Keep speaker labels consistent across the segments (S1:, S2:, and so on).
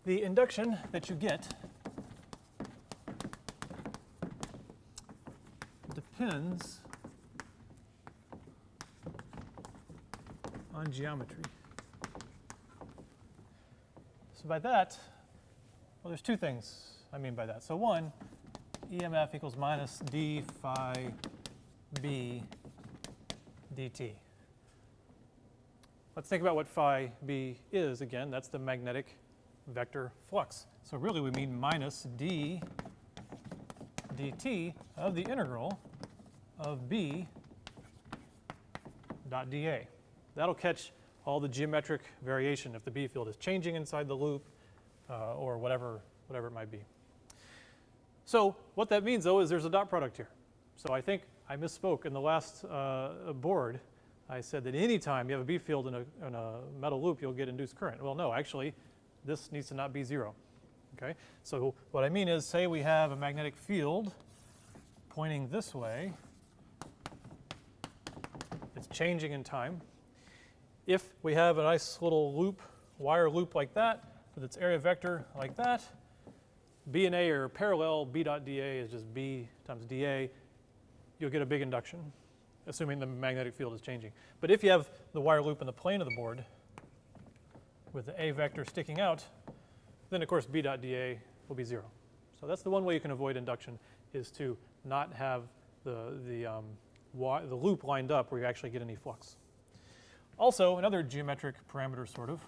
S1: the induction that you get depends on geometry. So by that, well, there's two things I mean by that. So one, EMF equals minus d phi b dt. Let's think about what phi b is again. That's the magnetic vector flux. So really we mean minus d dt of the integral of b dot dA. That'll catch all the geometric variation if the B field is changing inside the loop or whatever it might be. So what that means though is there's a dot product here. So I think I misspoke in the last board. I said that any time you have a B field in a metal loop you'll get induced current. Well no, actually this needs to not be zero. Okay? So what I mean is say we have a magnetic field pointing this way. It's changing in time. If we have a nice little loop, wire loop like that, with its area vector like that, B and A are parallel, B dot dA is just B times dA, you'll get a big induction, assuming the magnetic field is changing. But if you have the wire loop in the plane of the board, with the A vector sticking out, then of course B dot dA will be zero. So that's the one way you can avoid induction, is to not have the loop lined up where you actually get any flux. Also, another geometric parameter sort of,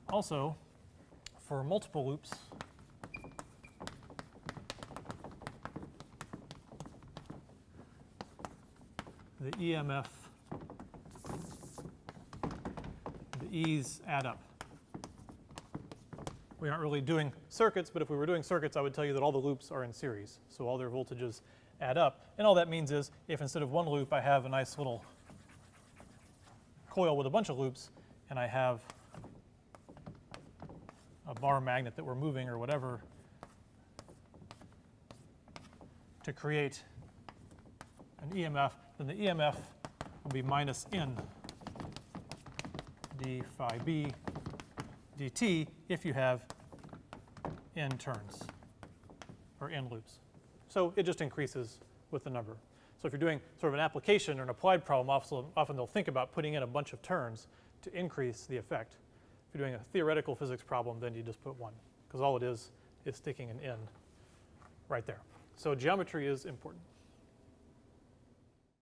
S1: also for multiple loops, the EMF, the E's add up. We aren't really doing circuits, but if we were doing circuits, I would tell you that all the loops are in series. So all their voltages add up. And all that means is if instead of one loop I have a nice little coil with a bunch of loops, and I have a bar magnet that we're moving or whatever to create an EMF, then the EMF will be minus n d phi b dt if you have n turns or n loops. So it just increases with the number. So if you're doing sort of an application or an applied problem, often they'll think about putting in a bunch of turns to increase the effect. If you're doing a theoretical physics problem, then you just put one, because all it is sticking an n right there. So geometry is important.